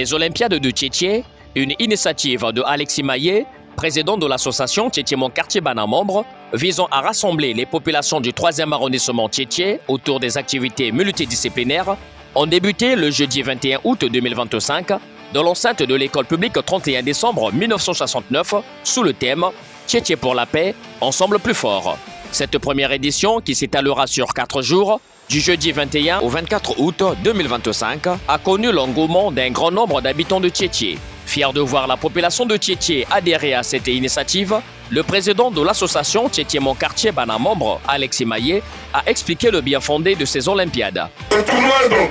Les Olympiades de Tchétché, une initiative de Alexis Maillet, président de l'association Tchétché Mon Quartier Bana Membre, visant à rassembler les populations du 3e arrondissement Tchétché autour des activités multidisciplinaires, ont débuté le jeudi 21 août 2025 dans l'enceinte de l'école publique 31 décembre 1969 sous le thème « Tchétché pour la paix, ensemble plus fort ». Cette première édition, qui s'étalera sur 4 jours, du jeudi 21 au 24 août 2025, a connu l'engouement d'un grand nombre d'habitants de Tchétché. Fier de voir la population de Tchétché adhérer à cette initiative, le président de l'association Tchétché Mon Quartier Bana Membre, Alexis Maillet, a expliqué le bien fondé de ces Olympiades. Le tournoi donc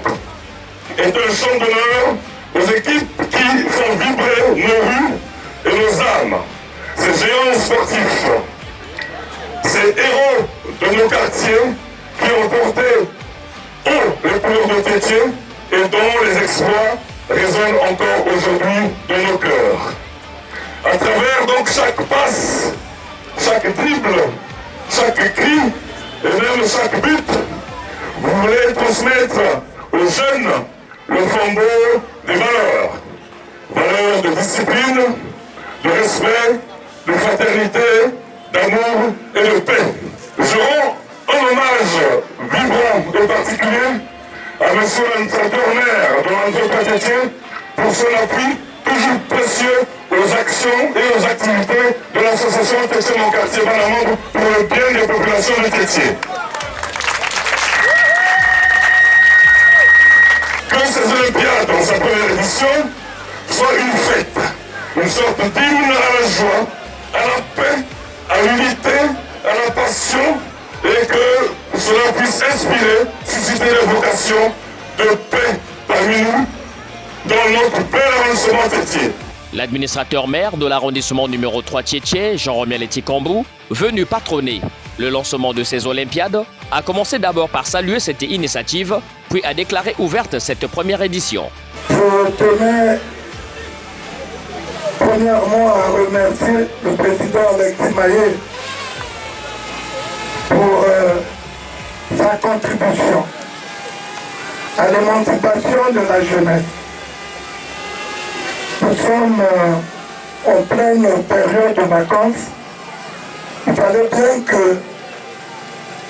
est un champ d'honneur aux équipes qui font vibrer nos rues et nos âmes. Ces géants sportifs, ces héros de nos quartiers qui ont porté haut les couleurs de Tchétché et dont les exploits résonnent encore aujourd'hui dans nos cœurs. À travers donc chaque passe, chaque dribble, chaque cri et même chaque but, vous voulez transmettre aux jeunes le flambeau des valeurs. Valeurs de discipline, de respect, de fraternité, d'amour et de paix. Je rends un hommage vibrant et particulier à M. l'administrateur maire de l'Anzo Tchétché pour son appui toujours précieux aux actions et aux activités de l'association Tchétché Mon Quartier Bana Membre pour le bien des populations de Tchétché. Que ces Olympiades, dans sa première édition, soient une fête, une sorte d'hymne à la joie, à la paix, à l'unité, à la passion, et que cela puisse inspirer, susciter des vocations de paix parmi nous dans notre bel arrondissement Tchétché. L'administrateur maire de l'arrondissement numéro 3 Tchétché, Jean-Romiel Etikambou, venu patronner le lancement de ces Olympiades, a commencé d'abord par saluer cette initiative, puis a déclaré ouverte cette première édition. Je tenais premièrement à remercier le président Alexis Maillet pour sa contribution à l'émancipation de la jeunesse. Nous sommes en pleine période de vacances. Il fallait bien que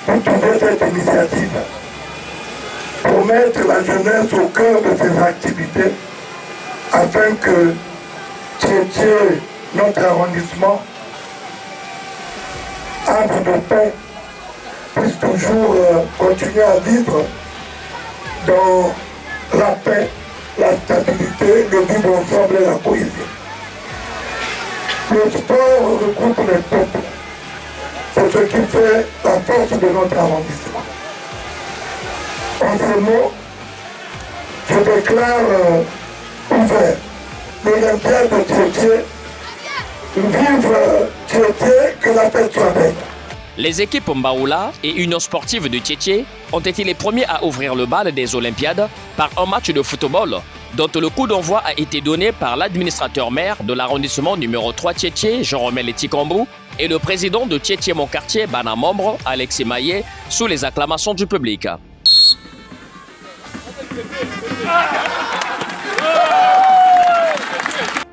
vous trouviez cette initiative pour mettre la jeunesse au cœur de ces activités afin que Tchétché, notre arrondissement, havre de paix, puisse toujours continuer à vivre dans la paix, la stabilité, le vivre ensemble et la cohésion. Le sport regroupe les peuples. C'est ce qui fait la force de notre arrondissement. En ces mots, je déclare ouvert l'Olympiade de Tchétché. Vive Tchétché, que la fête soit belle. Les équipes Mbaoula et Union sportive de Tchétché ont été les premiers à ouvrir le bal des Olympiades par un match de football dont le coup d'envoi a été donné par l'administrateur maire de l'arrondissement numéro 3 Tchétché, Jean-Romiel Etikambou, et le président de Tchétché Mon Quartier Bana Membre, Alexis Maillet, sous les acclamations du public.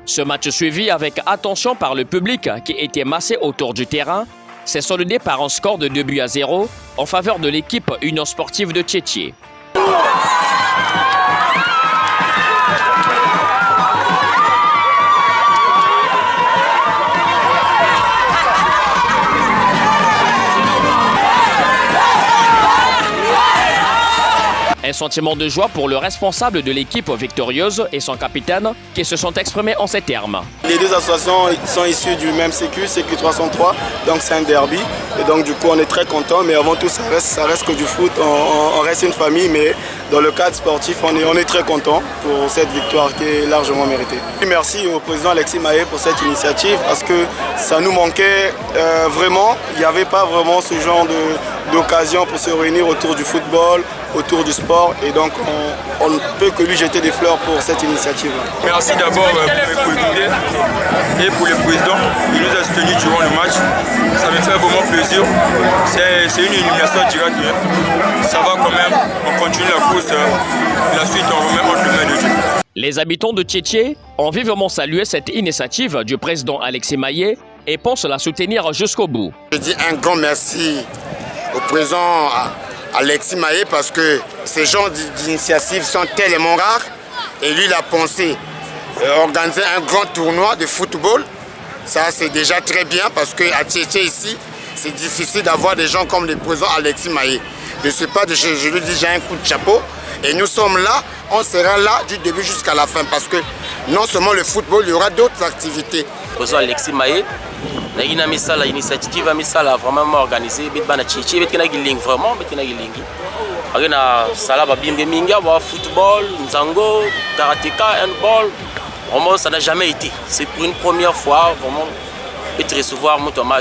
Ce match suivi avec attention par le public qui était massé autour du terrain s'est soldé par un score de 2-0 en faveur de l'équipe Union sportive de Tchétché. Un sentiment de joie pour le responsable de l'équipe victorieuse et son capitaine qui se sont exprimés en ces termes. Les deux associations sont issues du même CQ 303, donc c'est un derby. Et donc du coup on est très contents, mais avant tout ça reste que du foot, on reste une famille, mais dans le cadre sportif on est très contents pour cette victoire qui est largement méritée. Et merci au président Alexis Maillet pour cette initiative parce que ça nous manquait vraiment, il n'y avait pas vraiment ce genre d'occasion pour se réunir autour du football, autour du sport, et donc on ne peut que lui jeter des fleurs pour cette initiative. Merci d'abord pour mes coéquipiers et pour le président. Il nous a soutenus durant le match. Ça me fait vraiment plaisir. C'est une élimination directe. Ça va quand même, on continue la course. tous, la suite on remet entre les mains de Dieu. Les habitants de Tchétché ont vivement salué cette initiative du président Alexis Maillet et pensent la soutenir jusqu'au bout. Je dis un grand merci au président Alexis Maillet parce que ces genres d'initiatives sont tellement rares et lui il a pensé organiser un grand tournoi de football. Ça c'est déjà très bien parce qu'à Tchétché ici c'est difficile d'avoir des gens comme le président Alexis Maillet. Je lui dis j'ai un coup de chapeau et nous sommes là, on sera là du début jusqu'à la fin parce que non seulement le football, il y aura d'autres activités. Le président Alexis Maillet, il a mis ça l'initiative a mis ça là vraiment organisé, il a mis vraiment, il a sala babimbe minga wa football, nzango, karatéka, handball. Vraiment ça n'a jamais été. C'est pour une première fois vraiment être recevoir mon Thomas.